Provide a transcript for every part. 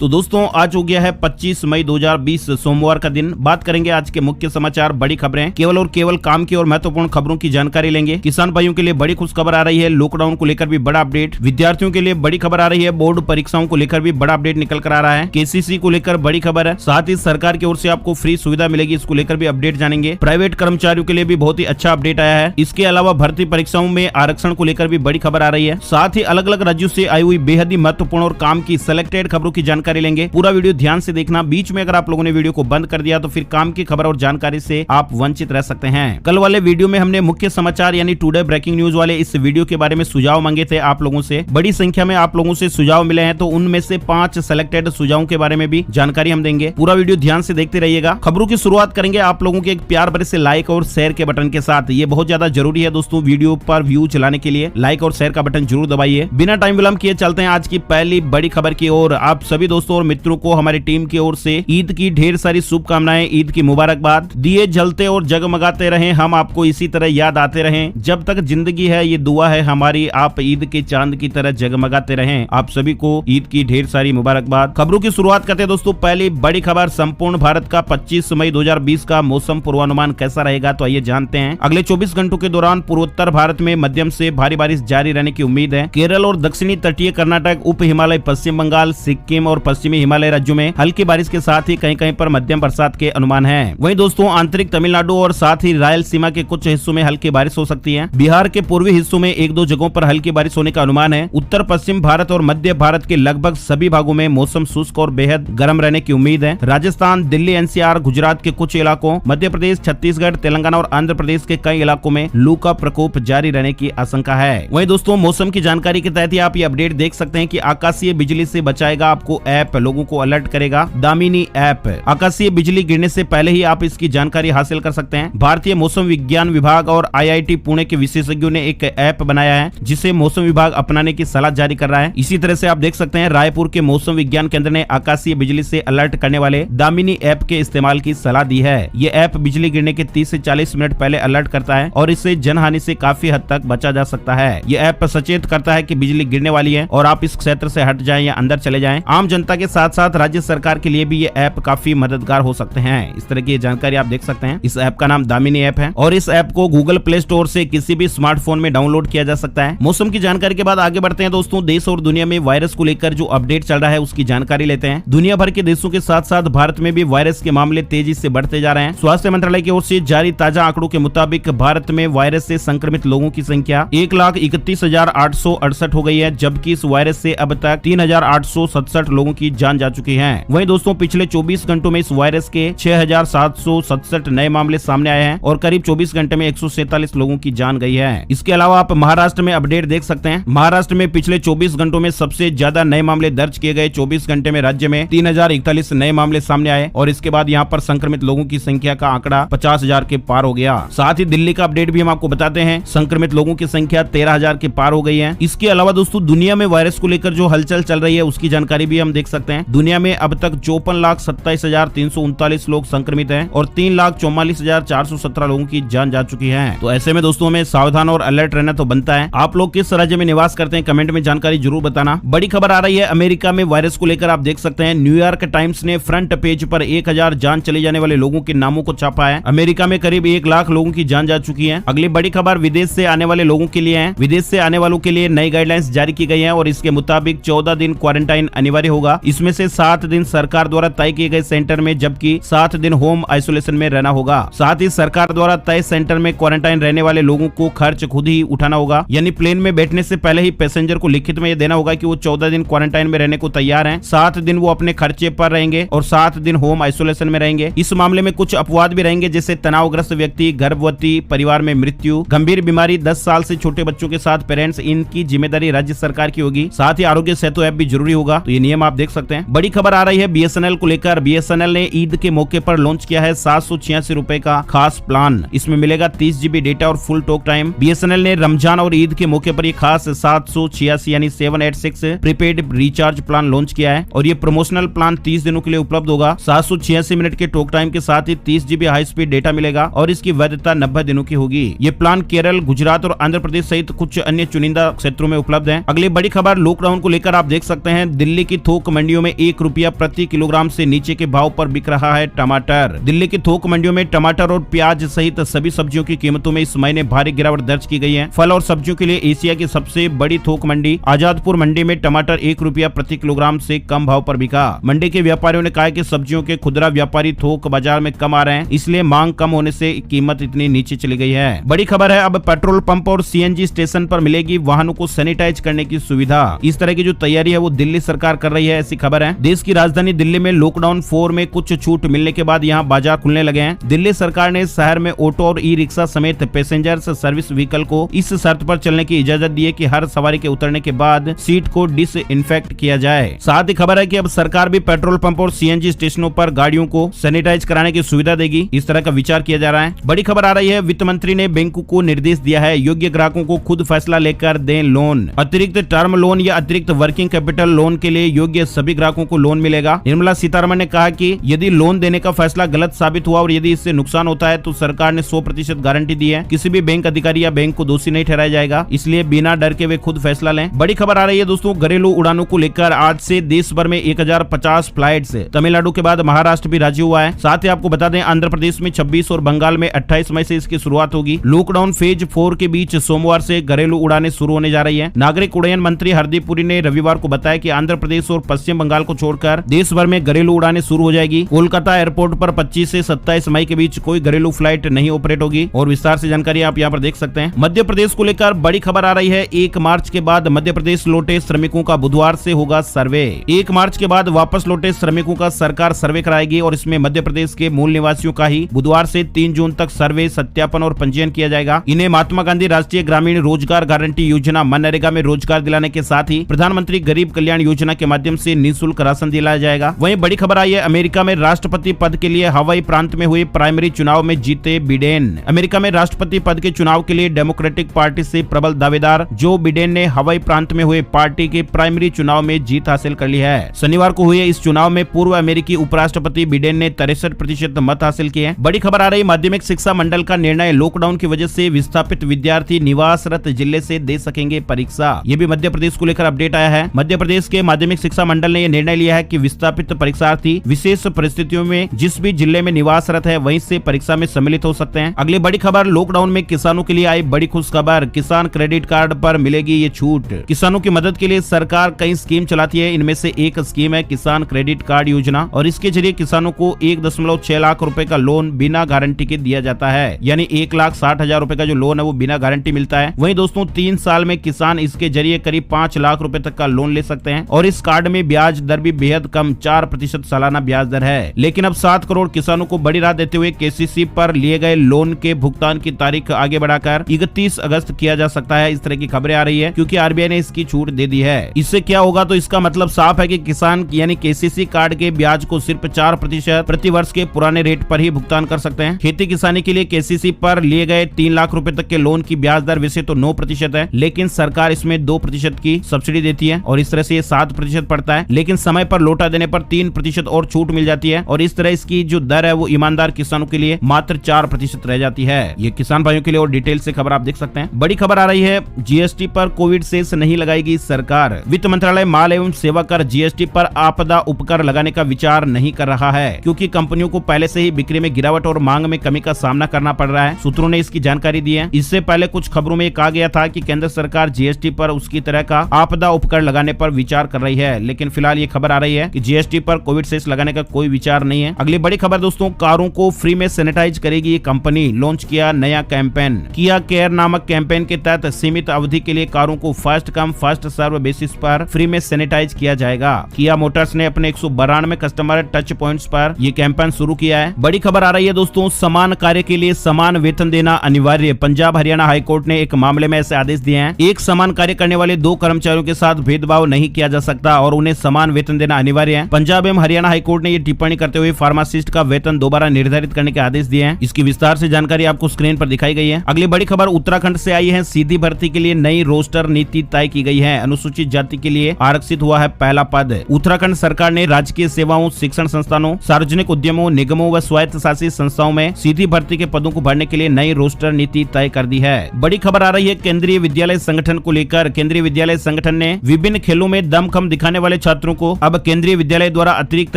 तो दोस्तों आज हो गया है 25 मई 2020 सोमवार का दिन। बात करेंगे आज के मुख्य समाचार, बड़ी खबरें, केवल और केवल काम की और महत्वपूर्ण खबरों की जानकारी लेंगे। किसान भाइयों के लिए बड़ी खुशखबर आ रही है, लॉकडाउन को लेकर भी बड़ा अपडेट। विद्यार्थियों के लिए बड़ी खबर आ रही है, बोर्ड परीक्षाओं को लेकर भी बड़ा अपडेट निकल कर आ रहा है। केसीसी को लेकर बड़ी खबर है, साथ ही सरकार की ओर से आपको फ्री सुविधा मिलेगी, इसको लेकर भी अपडेट जानेंगे। प्राइवेट कर्मचारियों के लिए भी बहुत ही अच्छा अपडेट आया है। इसके अलावा भर्ती परीक्षाओं में आरक्षण को लेकर भी बड़ी खबर आ रही है। साथ ही अलग अलग राज्यों से आई हुई बेहद ही महत्वपूर्ण और काम की सिलेक्टेड खबरों की जानकारी लेंगे। पूरा वीडियो ध्यान से देखना, बीच में अगर आप लोगों ने वीडियो को बंद कर दिया तो फिर काम की खबर और जानकारी से आप वंचित रह सकते हैं। कल वाले वीडियो में हमने मुख्य समाचार यानी टुडे ब्रेकिंग न्यूज वाले इस वीडियो के बारे में सुझाव मांगे थे आप लोगों से। बड़ी संख्या में आप लोगों से सुझाव मिले हैं, तो उनमें से 5 सिलेक्टेड सुझावों के बारे में भी जानकारी हम देंगे। पूरा वीडियो ध्यान से देखते रहिएगा। खबरों की शुरुआत करेंगे आप लोगों के एक प्यार भरे से लाइक और शेयर के बटन के साथ। ये बहुत ज्यादा जरूरी है दोस्तों, वीडियो पर व्यू चलाने के लिए लाइक और शेयर का बटन जरूर दबाइए। बिना टाइम विलंब किए चलते हैं आज की पहली बड़ी खबर की ओर। आप सभी दोस्तों और मित्रों को हमारी टीम की ओर से ईद की ढेर सारी शुभकामनाएं, ईद की मुबारकबाद। दिए जलते और जगमगाते रहें, हम आपको इसी तरह याद आते रहें, जब तक जिंदगी है ये दुआ है हमारी, आप ईद के चांद की तरह जगमगाते रहें। आप सभी को ईद की ढेर सारी मुबारकबाद। खबरों की शुरुआत करते हैं दोस्तों। पहली बड़ी खबर, संपूर्ण भारत का 25 मई 2020 का मौसम पूर्वानुमान कैसा रहेगा, तो आइए जानते हैं। अगले 24 घंटों के दौरान पूर्वोत्तर भारत में मध्यम से भारी बारिश जारी रहने की उम्मीद है। केरल और दक्षिणी तटीय कर्नाटक, उप हिमालय, पश्चिम बंगाल, सिक्किम और पश्चिमी हिमालय राज्यों में हल्की बारिश के साथ ही कहीं कहीं पर मध्यम बरसात के अनुमान है। वहीं दोस्तों आंतरिक तमिलनाडु और साथ ही रायलसीमा के कुछ हिस्सों में हल्की बारिश हो सकती है। बिहार के पूर्वी हिस्सों में 1-2 जगहों पर हल्की बारिश होने का अनुमान है। उत्तर पश्चिम भारत और मध्य भारत के लगभग सभी भागों में मौसम शुष्क और बेहद गर्म रहने की उम्मीद है। राजस्थान, दिल्ली, एनसीआर, गुजरात के कुछ इलाकों, मध्य प्रदेश, छत्तीसगढ़, तेलंगाना और आंध्र प्रदेश के कई इलाकों में लू का प्रकोप जारी रहने की आशंका है। वहीं दोस्तों मौसम की जानकारी के तहत ही आप ये अपडेट देख सकते हैं कि आकाशीय बिजली से बचाएगा आपको ऐप, लोगों को अलर्ट करेगा दामिनी ऐप। आकाशीय बिजली गिरने से पहले ही आप इसकी जानकारी हासिल कर सकते हैं। भारतीय मौसम विज्ञान विभाग और IIT पुणे के विशेषज्ञों ने एक ऐप बनाया है जिसे मौसम विभाग अपनाने की सलाह जारी कर रहा है। इसी तरह से आप देख सकते हैं रायपुर के मौसम विज्ञान केंद्र ने आकाशीय बिजली से अलर्ट करने वाले दामिनी ऐप के इस्तेमाल की सलाह दी है। ये ऐप बिजली गिरने के 30 से 40 मिनट पहले अलर्ट करता है और इससे जनहानि से काफी हद तक बचा जा सकता है। ये ऐप सचेत करता है कि बिजली गिरने वाली है और आप इस क्षेत्र से हट जाएं या अंदर चले जाएं। आम जनता के साथ साथ राज्य सरकार के लिए भी ये ऐप काफी मददगार हो सकते हैं। इस तरह की जानकारी आप देख सकते हैं। इस ऐप का नाम दामिनी ऐप है और इस ऐप को गूगल प्ले स्टोर से किसी भी स्मार्टफोन में डाउनलोड किया जा सकता है। मौसम की जानकारी के बाद आगे बढ़ते हैं दोस्तों। देश और दुनिया में वायरस को लेकर जो अपडेट चल रहा है उसकी जानकारी लेते हैं। दुनिया भर के देशों के साथ साथ भारत में भी वायरस के मामले तेजी से बढ़ते जा रहे हैं। स्वास्थ्य मंत्रालय की ओर से जारी ताजा आंकड़ों के मुताबिक भारत में वायरस से संक्रमित लोगों की संख्या 1,31,868 हो गई है, जबकि इस वायरस से अब तक 3,867 लोगों की जान जा चुकी है। वहीं दोस्तों पिछले 24 घंटों में इस वायरस के 6,767 नए मामले सामने आए हैं और करीब 24 घंटे में 147 लोगों की जान गई है। इसके अलावा आप महाराष्ट्र में अपडेट देख सकते हैं। महाराष्ट्र में पिछले 24 घंटों में सबसे ज्यादा नए मामले दर्ज किए गए। 24 घंटे में राज्य में 3,041 नए मामले सामने आए और इसके बाद यहाँ पर संक्रमित लोगों की संख्या का आंकड़ा 50,000 के पार हो गया। साथ ही दिल्ली का अपडेट भी हम आपको बताते हैं। संक्रमित लोगों की संख्या 13,000 के पार हो गई है। इसके अलावा दोस्तों दुनिया में वायरस को लेकर जो हलचल चल रही है उसकी जानकारी भी हम देख सकते हैं। दुनिया में अब तक 54,27,339 लोग संक्रमित हैं और 3,44,417 लोगों की जान जा चुकी है। तो ऐसे में दोस्तों हमें सावधान और अलर्ट रहना तो बनता है। आप लोग किस राज्य में निवास करते हैं कमेंट में जानकारी जरूर बताना। बड़ी खबर आ रही है अमेरिका में वायरस को लेकर, आप देख सकते हैं। न्यूयॉर्क टाइम्स ने फ्रंट पेज पर 1,000 जान चले जाने वाले लोगों के नामों को छापा है। अमेरिका में करीब 1 लाख लोगों की जान जा चुकी है। अगली बड़ी खबर विदेश से आने वाले लोगों के लिए है। विदेश से आने वालों के लिए नई गाइडलाइंस जारी की गई है और इसके मुताबिक 14 दिन क्वारंटाइन अनिवार्य होगा। इसमें से 7 दिन सरकार द्वारा तय किए गए सेंटर में, जबकि 7 दिन होम आइसोलेशन में रहना होगा। साथ ही सरकार द्वारा तय सेंटर में क्वारंटाइन रहने वाले लोगों को खर्च खुद ही उठाना होगा। यानी प्लेन में बैठने से पहले ही पैसेंजर को लिखित में यह देना होगा कि वो 14 दिन क्वारंटाइन में रहने को तैयार हैं। 7 दिन वो अपने खर्चे पर रहेंगे और 7 दिन होम आइसोलेशन में रहेंगे। इस मामले में कुछ अपवाद भी रहेंगे, जैसे तनावग्रस्त व्यक्ति, गर्भवती, परिवार में मृत्यु, गंभीर बीमारी, 10 साल से छोटे बच्चों के साथ पेरेंट्स, इनकी जिम्मेदारी राज्य सरकार की होगी। साथ ही आरोग्य सेतु ऐप भी जरूरी होगा। तो ये नियम आप देख सकते हैं। बड़ी खबर आ रही है BSNL को लेकर। BSNL ने ईद के मौके पर लॉन्च किया है 786 रुपए का खास प्लान। इसमें मिलेगा 30 GB डेटा और फुल टॉक टाइम। BSNL ने रमजान और ईद के मौके पर ये खास 786 यानी 786 प्रीपेड रिचार्ज प्लान लॉन्च किया है और ये प्रमोशनल प्लान 30 दिनों के लिए उपलब्ध होगा। 786 मिनट के टॉक टाइम के साथ ही 30 GB हाई स्पीड डेटा मिलेगा और इसकी वैधता 90 दिनों की होगी। ये प्लान केरल, गुजरात और आंध्र प्रदेश सहित कुछ अन्य चुनिंदा क्षेत्रों में उपलब्ध है। अगली बड़ी खबर लॉकडाउन को लेकर, आप देख सकते हैं दिल्ली की थोक थोक मंडियों में 1 रुपया प्रति किलोग्राम से नीचे के भाव पर बिक रहा है टमाटर। दिल्ली की थोक मंडियों में टमाटर और प्याज सहित सभी सब्जियों की कीमतों में इस महीने भारी गिरावट दर्ज की गई है। फल और सब्जियों के लिए एशिया की सबसे बड़ी थोक मंडी आजादपुर मंडी में टमाटर 1 रुपया प्रति किलोग्राम से कम भाव पर बिका। मंडी के व्यापारियों ने कहा कि सब्जियों के खुदरा व्यापारी थोक बाजार में कम आ रहे हैं, इसलिए मांग कम होने से कीमत इतनी नीचे चली गई है। बड़ी खबर है, अब पेट्रोल पंप और सीएनजी स्टेशन पर मिलेगी वाहनों को सैनिटाइज करने की सुविधा। इस तरह की जो तैयारी है वो दिल्ली सरकार कर रही है, ऐसी खबर है। देश की राजधानी दिल्ली में लॉकडाउन 4 में कुछ छूट मिलने के बाद यहाँ बाजार खुलने लगे हैं। दिल्ली सरकार ने शहर में ऑटो और ई रिक्शा समेत पैसेंजर्स सर्विस व्हीकल को इस शर्त पर चलने की इजाजत दी है कि हर सवारी के उतरने के बाद सीट को डिसइंफेक्ट किया जाए। साथ ही खबर है कि अब सरकार भी पेट्रोल पंप और सीएनजी स्टेशनों पर गाड़ियों को सैनिटाइज कराने की सुविधा देगी, इस तरह का विचार किया जा रहा है। बड़ी खबर आ रही है, वित्त मंत्री ने बैंकों को निर्देश दिया है, योग्य ग्राहकों को खुद फैसला लेकर दें लोन। अतिरिक्त टर्म लोन या अतिरिक्त वर्किंग कैपिटल लोन के लिए योग्य सभी ग्राहकों को लोन मिलेगा। निर्मला सीतारमण ने कहा कि यदि लोन देने का फैसला गलत साबित हुआ और यदि इससे नुकसान होता है तो सरकार ने 100% गारंटी दी है, किसी भी बैंक अधिकारी या बैंक को दोषी नहीं ठहराया जाएगा, इसलिए बिना डर के वे खुद फैसला लें। बड़ी खबर आ रही है दोस्तों, घरेलू उड़ानों को लेकर आज से देश भर में 1050 फ्लाइट्स, तमिलनाडु के बाद महाराष्ट्र भी राजी हुआ है। साथ ही आपको बता दें, आंध्र प्रदेश में 26 और बंगाल में 28 मई से इसकी शुरुआत होगी। लॉकडाउन फेज 4 के बीच सोमवार से घरेलू उड़ानें शुरू होने जा रही है। नागरिक उड्डयन मंत्री हरदीप पुरी ने रविवार को बताया कि आंध्र प्रदेश और पश्चिम बंगाल को छोड़कर देश भर में घरेलू उड़ानें शुरू हो जाएगी। कोलकाता एयरपोर्ट पर 25 से 27 मई के बीच कोई घरेलू फ्लाइट नहीं ऑपरेट होगी और विस्तार से जानकारी आप यहाँ पर देख सकते हैं। मध्य प्रदेश को लेकर बड़ी खबर आ रही है, 1 मार्च के बाद मध्य प्रदेश लौटे श्रमिकों का बुधवार से होगा सर्वे। 1 मार्च के बाद वापस लौटे श्रमिकों का सरकार सर्वे कराएगी और इसमें मध्य प्रदेश के मूल निवासियों का ही बुधवार से 3 जून तक सर्वे, सत्यापन और पंजीयन किया जाएगा। इन्हें महात्मा गांधी राष्ट्रीय ग्रामीण रोजगार गारंटी योजना मनरेगा में रोजगार दिलाने के साथ ही प्रधानमंत्री गरीब कल्याण योजना के माध्यम से निःशुल्क राशन दिलाया जाएगा। वहीं बड़ी खबर आई है, अमेरिका में राष्ट्रपति पद के लिए हवाई प्रांत में हुए प्राइमरी चुनाव में जीते बिडेन। अमेरिका में राष्ट्रपति पद के चुनाव के लिए डेमोक्रेटिक पार्टी से प्रबल दावेदार जो बिडेन ने हवाई प्रांत में हुए पार्टी के प्राइमरी चुनाव में जीत हासिल कर ली है। शनिवार को हुए इस चुनाव में पूर्व अमेरिकी उपराष्ट्रपति बिडेन ने 63% मत हासिल किए। बड़ी खबर आ रही, माध्यमिक शिक्षा मंडल का निर्णय, लॉकडाउन की वजह से विस्थापित विद्यार्थी निवासरत जिले से दे सकेंगे परीक्षा। ये भी मध्य प्रदेश को लेकर अपडेट आया है। मध्य प्रदेश के माध्यमिक शिक्षा मंडल ने यह निर्णय लिया है कि विस्थापित परीक्षार्थी विशेष परिस्थितियों में जिस भी जिले में निवासरत है वहीं से परीक्षा में सम्मिलित हो सकते हैं। अगली बड़ी खबर, लॉकडाउन में किसानों के लिए आई बड़ी खुश खबर, किसान क्रेडिट कार्ड पर मिलेगी ये छूट। किसानों की मदद के लिए सरकार कई स्कीम चलाती है, इनमें से एक स्कीम है किसान क्रेडिट कार्ड योजना और इसके जरिए किसानों को 1.6 लाख रुपए का लोन बिना गारंटी के दिया जाता है, यानी 1,60,000 रुपए का जो लोन है वो बिना गारंटी मिलता है। वहीं दोस्तों 3 साल में किसान इसके जरिए करीब 5 लाख रुपए तक का लोन ले सकते हैं और इस कार्ड में ब्याज दर भी बेहद कम 4% सालाना ब्याज दर है। लेकिन अब 7 करोड़ किसानों को बड़ी राहत देते हुए केसीसी पर लिए गए लोन के भुगतान की तारीख आगे बढ़ाकर 31 अगस्त किया जा सकता है। इस तरह की खबरें आ रही है क्योंकि आरबीआई ने इसकी छूट दे दी है। इससे क्या होगा, तो इसका मतलब साफ है कि किसान यानी केसीसी कार्ड के ब्याज को सिर्फ 4% प्रति वर्ष के पुराने रेट पर ही भुगतान कर सकते हैं। खेती किसानी के लिए केसीसी पर लिए गए 3 लाख रुपए तक के लोन की ब्याज दर वैसे तो 9% है, लेकिन सरकार इसमें 2% की सब्सिडी देती है और इस तरह से ये 7% पड़ता है, लेकिन समय पर लौटा देने पर 3% और छूट मिल जाती है और इस तरह इसकी जो दर है वो ईमानदार किसानों के लिए मात्र 4% रह जाती है। ये किसान भाइयों के लिए और डिटेल से खबर आप देख सकते हैं। बड़ी खबर आ रही है, जीएसटी पर कोविड सेस नहीं लगाएगी सरकार। वित्त मंत्रालय माल एवं सेवा कर जीएसटी पर आपदा उपकर लगाने का विचार नहीं कर रहा है क्योंकि कंपनियों को पहले से ही बिक्री में गिरावट और मांग में कमी का सामना करना पड़ रहा है। सूत्रों ने इसकी जानकारी दी है। इससे पहले कुछ खबरों में कहा गया था कि केंद्र सरकार जीएसटी पर उसकी तरह का आपदा उपकर लगाने पर विचार कर रही है, लेकिन फिलहाल ये खबर आ रही है कि जीएसटी पर कोविड सेस लगाने का कोई विचार नहीं है। अगली बड़ी खबर दोस्तों, कारों को फ्री में सैनिटाइज करेगी ये कंपनी, लॉन्च किया नया कैंपेन। किया केयर नामक कैंपेन के तहत सीमित अवधि के लिए कारों को first come first serve basis पर फ्री में सैनिटाइज किया जाएगा। किया मोटर्स ने अपने 192 कस्टमर टच पॉइंट्स पर यह कैंपेन शुरू किया है। बड़ी खबर आ रही है दोस्तों, समान कार्य के लिए समान वेतन देना अनिवार्य। पंजाब हरियाणा हाईकोर्ट ने एक मामले में ऐसे आदेश दिए हैं। एक समान कार्य करने वाले 2 कर्मचारियों के साथ भेदभाव नहीं किया जा सकता और उन्हें समान वेतन देना अनिवार्य है। पंजाब एवं हरियाणा हाईकोर्ट ने ये टिप्पणी करते हुए फार्मासिस्ट का वेतन दोबारा निर्धारित करने के आदेश दिए हैं। इसकी विस्तार से जानकारी आपको स्क्रीन पर दिखाई गई है। अगली बड़ी खबर उत्तराखंड से आई है। सीधी भर्ती के लिए नई रोस्टर नीति तय की गई है। अनुसूचित जाति के लिए आरक्षित हुआ है पहला पद। उत्तराखंड सरकार ने राजकीय सेवाओं, शिक्षण संस्थानों, सार्वजनिक उद्यमों, निगमों व स्वायत्त शासित संस्थाओं में सीधी भर्ती के पदों को भरने के लिए नई रोस्टर नीति तय कर दी है। बड़ी खबर आ रही है केंद्रीय विद्यालय संगठन को लेकर। केंद्रीय विद्यालय संगठन ने विभिन्न खेलों में दमखम दिखाने वाले वाले छात्रों को अब केंद्रीय विद्यालय द्वारा अतिरिक्त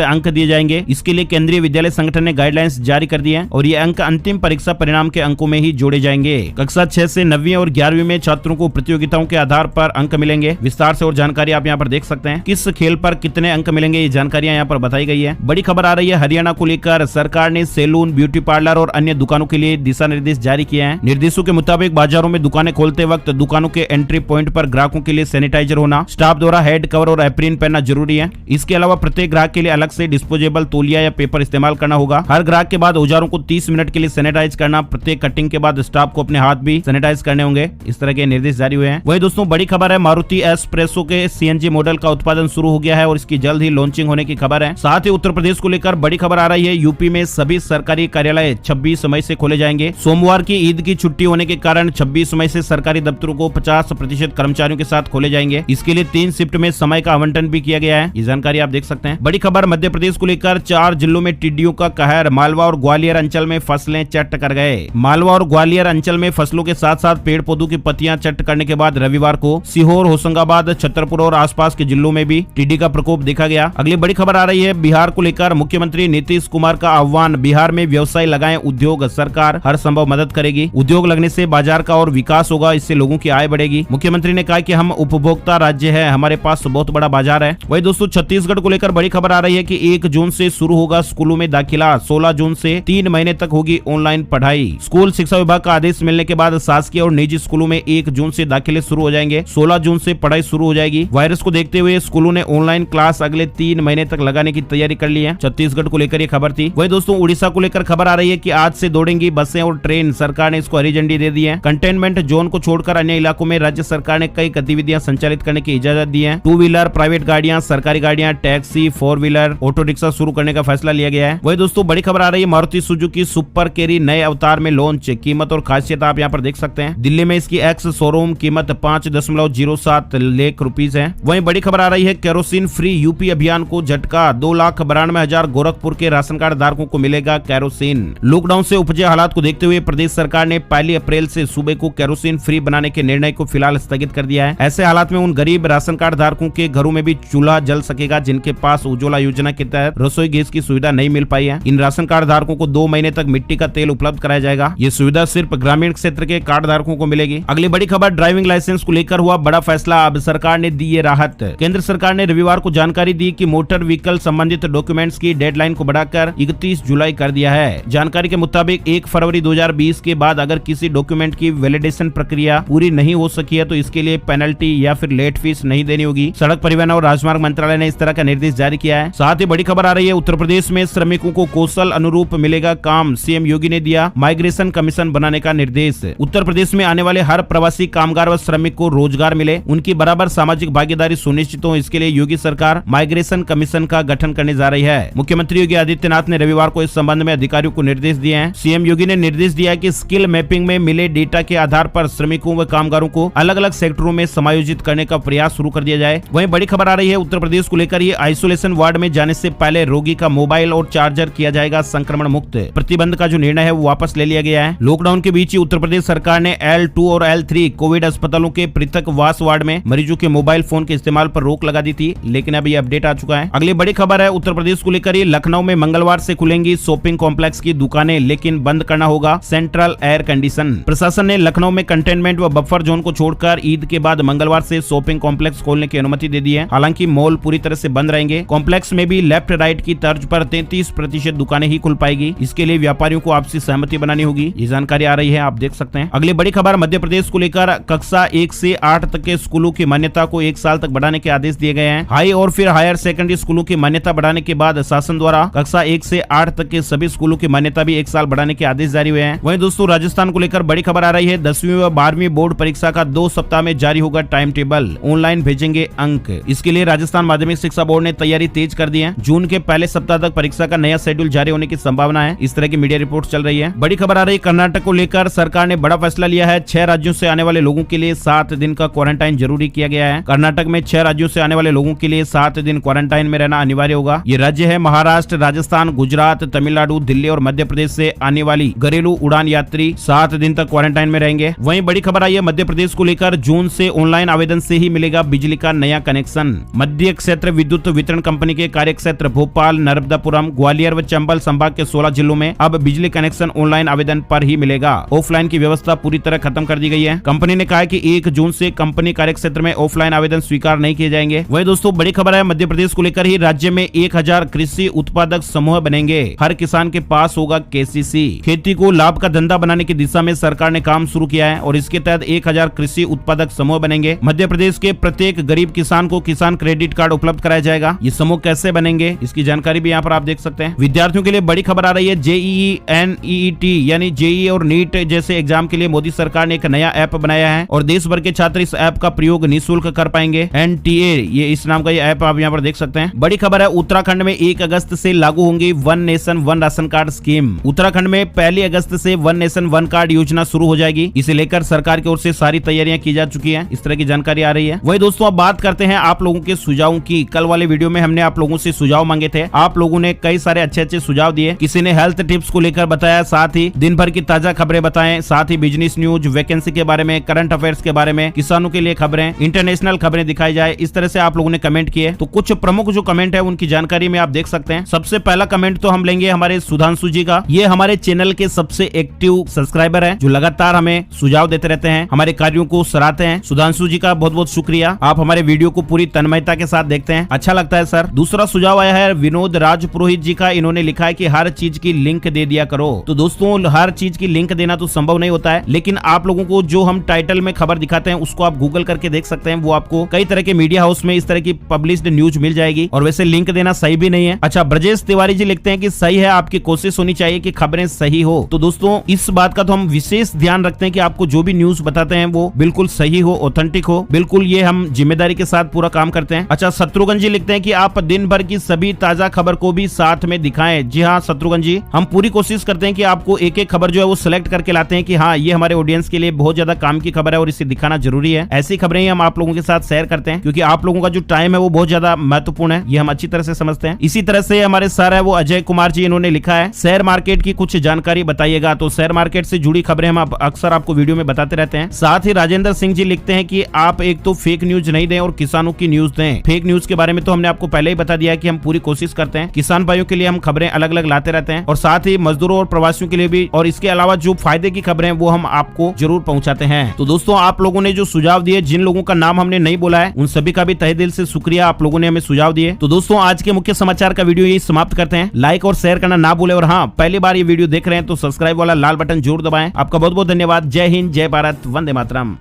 अंक दिए जाएंगे। इसके लिए केंद्रीय विद्यालय संगठन ने गाइडलाइंस जारी कर दी है और ये अंक अंतिम परीक्षा परिणाम के अंकों में ही जोड़े जाएंगे। कक्षा 6 से 9वीं और 11वीं में छात्रों को प्रतियोगिताओं के आधार पर अंक मिलेंगे। विस्तार से और जानकारी आप यहाँ पर देख सकते हैं, किस खेल पर कितने अंक मिलेंगे ये जानकारियां यहाँ पर बताई गई है। बड़ी खबर आ रही है हरियाणा को लेकर, सरकार ने सैलून, ब्यूटी पार्लर और अन्य दुकानों के लिए दिशा निर्देश जारी किए हैं। निर्देशों के मुताबिक बाजारों में दुकानें खोलते वक्त दुकानों के एंट्री पॉइंट पर ग्राहकों के लिए सैनिटाइजर होना, स्टाफ द्वारा हेड कवर और एप्रिन पहनना जरूरी है। इसके अलावा प्रत्येक ग्राहक के लिए अलग से डिस्पोजेबल तौलिया या पेपर इस्तेमाल करना होगा। हर ग्राहक के बाद औजारों को 30 मिनट के लिए सैनिटाइज करना, प्रत्येक कटिंग के बाद स्टाफ को अपने हाथ भी सैनिटाइज करने होंगे। इस तरह के निर्देश जारी हुए हैं। वही दोस्तों बड़ी खबर है, मारुति एस्प्रेसो के सीएनजी मॉडल का उत्पादन शुरू हो गया है और इसकी जल्द ही लॉन्चिंग होने की खबर है। साथ ही उत्तर प्रदेश को लेकर बड़ी खबर आ रही है, यूपी में सभी सरकारी कार्यालय 26 मई से खोले जाएंगे। सोमवार की ईद की छुट्टी होने के कारण 26 मई से सरकारी दफ्तरों को 50% कर्मचारियों के साथ खोले जाएंगे। इसके लिए 3 शिफ्ट में समय का आवंटन भी किया गया है। ये जानकारी आप देख सकते हैं। बड़ी खबर मध्य प्रदेश को लेकर, 4 जिलों में टिड्डियों का कहर, मालवा और ग्वालियर अंचल में फसलें चट कर गए। मालवा और ग्वालियर अंचल में फसलों के साथ साथ पेड़ पौधों की पत्तियां चट करने के बाद रविवार को सीहोर, होशंगाबाद, छतरपुर और आसपास के जिलों में भी टिड्डी का प्रकोप देखा गया। अगली बड़ी खबर आ रही है बिहार को लेकर, मुख्यमंत्री नीतीश कुमार का आह्वान, बिहार में व्यवसाय लगाएं उद्योग, सरकार हर संभव मदद करेगी। उद्योग लगने से बाजार का और विकास होगा, इससे लोगों की आय बढ़ेगी। मुख्यमंत्री ने कहा कि हम उपभोक्ता राज्य है, हमारे पास बहुत बड़ा बाजार है। वही दोस्तों छत्तीसगढ़ को लेकर बड़ी खबर आ रही है कि 1 जून से शुरू होगा स्कूलों में दाखिला, 16 जून से 3 महीने तक होगी ऑनलाइन पढ़ाई। स्कूल शिक्षा विभाग का आदेश मिलने के बाद शासकीय और निजी स्कूलों में 1 जून से दाखिले शुरू हो जाएंगे, 16 जून से पढ़ाई शुरू हो जाएगी। वायरस को देखते हुए स्कूलों ने ऑनलाइन क्लास अगले 3 महीने तक लगाने की तैयारी कर ली है। छत्तीसगढ़ को लेकर ये खबर थी। वही दोस्तों उड़ीसा को लेकर खबर आ रही है कि आज से दौड़ेंगी बसें और ट्रेन, सरकार ने इसको हरी झंडी दे दी है। कंटेनमेंट जोन को छोड़कर अन्य इलाकों में राज्य सरकार ने कई गतिविधियां संचालित करने की इजाजत दी है। 2 व्हीलर, प्राइवेट गाड़ियां, सरकारी गाड़ियां, टैक्सी, 4 व्हीलर, ऑटो रिक्शा शुरू करने का फैसला लिया गया है। वही दोस्तों बड़ी खबर आ रही है, मारुति सुजुकी सुपर कैरी नए अवतार में लॉन्च, कीमत और खासियत आप यहाँ पर देख सकते हैं। दिल्ली में इसकी एक्स शोरूम कीमत 5.07 लाख रुपीस है। वहीं बड़ी खबर आ रही है, केरोसिन फ्री यूपी अभियान को झटका, 2,92,000 गोरखपुर के राशन कार्ड धारकों को मिलेगा केरोसिन। लॉकडाउन से उपजे हालात को देखते हुए प्रदेश सरकार ने 1 अप्रैल से सूबे को केरोसिन फ्री बनाने के निर्णय को फिलहाल स्थगित कर दिया है। ऐसे हालात में उन गरीब राशन कार्ड धारकों के घरों में भी चूल्हा जल सकेगा जिनके पास उज्ज्वला योजना के तहत रसोई गैस की सुविधा नहीं मिल पाई है। इन राशन कार्ड धारकों को 2 महीने तक मिट्टी का तेल उपलब्ध कराया जाएगा। ये सुविधा सिर्फ ग्रामीण क्षेत्र के कार्ड धारकों को मिलेगी। अगली बड़ी खबर, ड्राइविंग लाइसेंस को लेकर हुआ बड़ा फैसला, अब सरकार ने दी ये राहत। केंद्र सरकार ने रविवार को जानकारी दी कि मोटर व्हीकल संबंधित डॉक्यूमेंट्स की डेडलाइन को बढ़ाकर 31 जुलाई कर दिया है। जानकारी के मुताबिक 1 फरवरी 2020 के बाद अगर किसी डॉक्यूमेंट की वैलिडेशन प्रक्रिया पूरी नहीं हो सकी है तो इसके लिए पेनल्टी या फिर लेट फीस नहीं देनी होगी। सड़क परिवहन और राजमार्ग मंत्रालय ने इस तरह का निर्देश जारी किया है। साथ ही बड़ी खबर आ रही है, उत्तर प्रदेश में श्रमिकों को कौशल अनुरूप मिलेगा काम, सीएम योगी ने दिया माइग्रेशन कमीशन बनाने का निर्देश। उत्तर प्रदेश में आने वाले हर प्रवासी कामगार व श्रमिक को रोजगार मिले, उनकी बराबर सामाजिक भागीदारी सुनिश्चित हो, इसके लिए योगी सरकार माइग्रेशन कमीशन का गठन करने जा रही है। मुख्यमंत्री योगी आदित्यनाथ ने रविवार को इस संबंध में अधिकारियों को निर्देश दिए हैं। सीएम योगी ने निर्देश दिया कि स्किल मैपिंग में मिले डेटा के आधार पर श्रमिकों व कामगारों को अलग अलग सेक्टरों में समायोजित करने का प्रयास शुरू कर दिया जाए। वहीं बड़ी खबर आ रही है, उत्तर प्रदेश को लेकर ये आइसोलेशन वार्ड में जाने से पहले रोगी का मोबाइल और चार्जर किया जाएगा संक्रमण मुक्त। प्रतिबंध का जो निर्णय है वो वापस ले लिया गया है। लॉकडाउन के बीच ही उत्तर प्रदेश सरकार ने L2 और L3 कोविड अस्पतालों के पृथक वास वार्ड में मरीजों के मोबाइल फोन के इस्तेमाल पर रोक लगा दी थी, लेकिन अब ये अपडेट आ चुका है। अगली बड़ी खबर है, उत्तर प्रदेश को लेकर, लखनऊ में मंगलवार से खुलेंगी शॉपिंग कॉम्प्लेक्स की दुकानें, लेकिन बंद करना होगा सेंट्रल एयर कंडीशन। प्रशासन ने लखनऊ में कंटेनमेंट व बफर जोन को छोड़कर ईद के बाद मंगलवार से शॉपिंग कॉम्प्लेक्स खोलने की अनुमति दे दी है। हालांकि मॉल पूरी तरह से बंद रहेंगे। कॉम्प्लेक्स में भी लेफ्ट राइट की तर्ज पर 33% दुकानें ही खुल पाएगी। इसके लिए व्यापारियों को आपसी सहमति बनानी होगी। ये जानकारी आ रही है, आप देख सकते हैं। अगली बड़ी खबर, मध्य प्रदेश को लेकर, कक्षा 1 से 8 तक के स्कूलों की मान्यता को 1 साल तक बढ़ाने के आदेश दिए गए हैं। हाई और फिर हायर सेकेंडरी स्कूलों की मान्यता बढ़ाने के बाद शासन द्वारा कक्षा 1 से 8 तक के सभी स्कूलों की मान्यता भी 1 साल बढ़ाने के आदेश जारी हुए हैं। वहीं दोस्तों राजस्थान को लेकर बड़ी खबर आ रही है, 10वीं व 12वीं बोर्ड परीक्षा का 2 सप्ताह में जारी होगा टाइम टेबल, ऑनलाइन भेजेंगे अंक। इसके लिए राजस्थान माध्यमिक शिक्षा बोर्ड ने तैयारी तेज कर दी है। जून के पहले सप्ताह तक परीक्षा का नया शेड्यूल जारी होने की संभावना है। इस तरह की मीडिया रिपोर्ट चल रही है। बड़ी खबर आ रही है, कर्नाटक को लेकर सरकार ने बड़ा फैसला लिया है। 6 राज्यों से आने वाले लोगों के लिए 7 दिन का क्वारंटाइन जरूरी किया गया है। कर्नाटक में 6 राज्यों से आने वाले लोगों के लिए 7 दिन क्वारंटाइन में रहना अनिवार्य होगा। ये राज्य है महाराष्ट्र, राजस्थान, गुजरात, तमिलनाडु, दिल्ली और मध्य प्रदेश से आने वाली घरेलू उड़ान यात्री 7 दिन तक क्वारंटाइन में रहेंगे। वहीं बड़ी खबर आई है मध्य प्रदेश को लेकर, जून से ऑनलाइन आवेदन से ही मिलेगा बिजली का नया कनेक्शन। मध्य क्षेत्र विद्युत वितरण कंपनी के कार्यक्षेत्र भोपाल, नर्मदापुरम, ग्वालियर व चंबल संभाग के 16 जिलों में अब बिजली कनेक्शन ऑनलाइन आवेदन पर ही मिलेगा। ऑफलाइन की व्यवस्था पूरी तरह खत्म कर दी गई है। कंपनी ने कहा है कि 1 जून से कंपनी कार्यक्षेत्र में ऑफलाइन आवेदन स्वीकार नहीं किए जाएंगे। वही दोस्तों बड़ी खबर है, मध्य प्रदेश को लेकर ही राज्य में 1000 कृषि उत्पादक समूह बनेंगे। हर किसान के पास होगा केसीसी। खेती को लाभ का धंधा बनाने की दिशा में सरकार ने काम शुरू किया है और इसके तहत 1000 कृषि उत्पादक समूह बनेंगे। मध्य प्रदेश के प्रत्येक गरीब किसान को किसान क्रेडिट कार्ड उपलब्ध कराया जाएगा। ये समूह कैसे बनेंगे इसकी जानकारी भी यहाँ पर आप देख सकते हैं। विद्यार्थियों के लिए बड़ी खबर आ रही है। जेईई, NEET यानी जेईई और नीट जैसे एग्जाम के लिए मोदी सरकार ने एक नया ऐप बनाया है और देश भर के छात्र इस ऐप का प्रयोग निःशुल्क कर पाएंगे। NTA ये इस नाम का ये ऐप आप यहाँ पर देख सकते हैं। बड़ी खबर है, उत्तराखंड में 1 अगस्त से लागू होंगी one nation one ration card scheme. Uttarakhand में 1 अगस्त से वन नेशन वन कार्ड योजना शुरू हो जाएगी। इसे लेकर सरकार की ओर से सारी तैयारियां की जा चुकी हैं। इस तरह की जानकारी आ रही है। वही दोस्तों अब बात करते हैं आप लोगों के सुझावों की। कल वाले वीडियो में हमने आप लोगों से सुझाव मांगे थे। आप लोगों ने कई सारे अच्छे सुझाव दिए। किसी ने हेल्थ टिप्स को लेकर बताया, साथ ही दिन भर की ताजा खबरें बताएं, साथ ही बिजनेस न्यूज, वैकेंसी के बारे में, करंट अफेयर्स के बारे में, किसानों के लिए खबरें, इंटरनेशनल खबरें दिखाई जाए। इस तरह से आप लोगों ने कमेंट किए। तो कुछ प्रमुख जो कमेंट है उनकी जानकारी में आप देख सकते हैं। सबसे पहला कमेंट तो हम लेंगे हमारे सुधांशु जी का। ये हमारे चैनल के सबसे एक्टिव सब्सक्राइबर है जो लगातार हमें सुझाव देते रहते हैं, हमारे कार्यों को सराहते हैं। सुधांशु जी का बहुत बहुत शुक्रिया। आप हमारे वीडियो को पूरी तन्मयता के साथ देखते हैं, अच्छा लगता है सर। दूसरा सुझाव आया है विनोद राज पुरोहित जी का। इन्होंने लिखा है कि हर चीज की लिंक दे दिया करो। तो दोस्तों हर चीज की लिंक देना तो संभव नहीं होता है, लेकिन आप लोगों को जो हम टाइटल में खबर दिखाते हैं उसको आप गूगल करके देख सकते हैं। वो आपको कई तरह के मीडिया हाउस में इस तरह की पब्लिश्ड न्यूज मिल जाएगी और वैसे लिंक देना सही भी नहीं है। अच्छा, ब्रजेश तिवारी जी लिखते हैं कि सही है, आपकी कोशिश होनी चाहिए कि खबरें सही हो। तो दोस्तों इस बात का तो हम विशेष ध्यान रखते हैं कि आपको जो भी न्यूज बताते हैं वो बिल्कुल सही हो, ऑथेंटिक हो। बिल्कुल ये हम जिम्मेदारी के साथ पूरा काम करते हैं। अच्छा, शत्रुघ्न जी लिखते हैं कि आप दिन भर की सभी ताजा खबर को भी साथ में दिखाएं। जी हाँ शत्रुघ्न जी, हम पूरी कोशिश करते हैं कि आपको एक एक खबर जो है वो सिलेक्ट करके लाते हैं कि हाँ ये हमारे ऑडियंस के लिए बहुत ज्यादा काम की खबर है और इसे दिखाना जरूरी है। ऐसी खबरें ही हम आप लोगों के साथ शेयर करते हैं क्योंकि आप लोगों का जो टाइम है वो बहुत ज्यादा महत्वपूर्ण है, ये हम अच्छी तरह से समझते हैं। इसी तरह से हमारे सर है वो अजय कुमार जी, इन्होंने लिखा है शेयर मार्केट की कुछ जानकारी बताइएगा। तो शेयर मार्केट से जुड़ी खबरें हम अक्सर आपको वीडियो में बताते रहते हैं। साथ ही राजेंद्र सिंह जी लिखते हैं कि आप एक तो फेक न्यूज नहीं दें और किसानों की न्यूज दें। फेक न्यूज के बारे में तो हमने आपको पहले ही बता दिया है कि हम पूरी कोशिश करते हैं। किसान भाइयों के लिए हम खबरें अलग अलग लाते रहते हैं और साथ ही मजदूरों और प्रवासियों के लिए भी, और इसके अलावा जो फायदे की खबरें वो हम आपको जरूर पहुंचाते हैं। तो दोस्तों आप लोगों ने जो सुझाव दिए, जिन लोगों का नाम हमने नहीं बोला है उन सभी का भी तहे दिल से शुक्रिया, आप लोगों ने हमें सुझाव दिए। तो दोस्तों आज के मुख्य समाचार का वीडियो यही समाप्त करते हैं। लाइक और शेयर करना ना भूले और हाँ पहली बार ये वीडियो देख रहे हैं तो सब्सक्राइब वाला लाल बटन जरूर दबाएं। आपका बहुत बहुत धन्यवाद। जय हिंद, जय भारत, वंदे मातरम।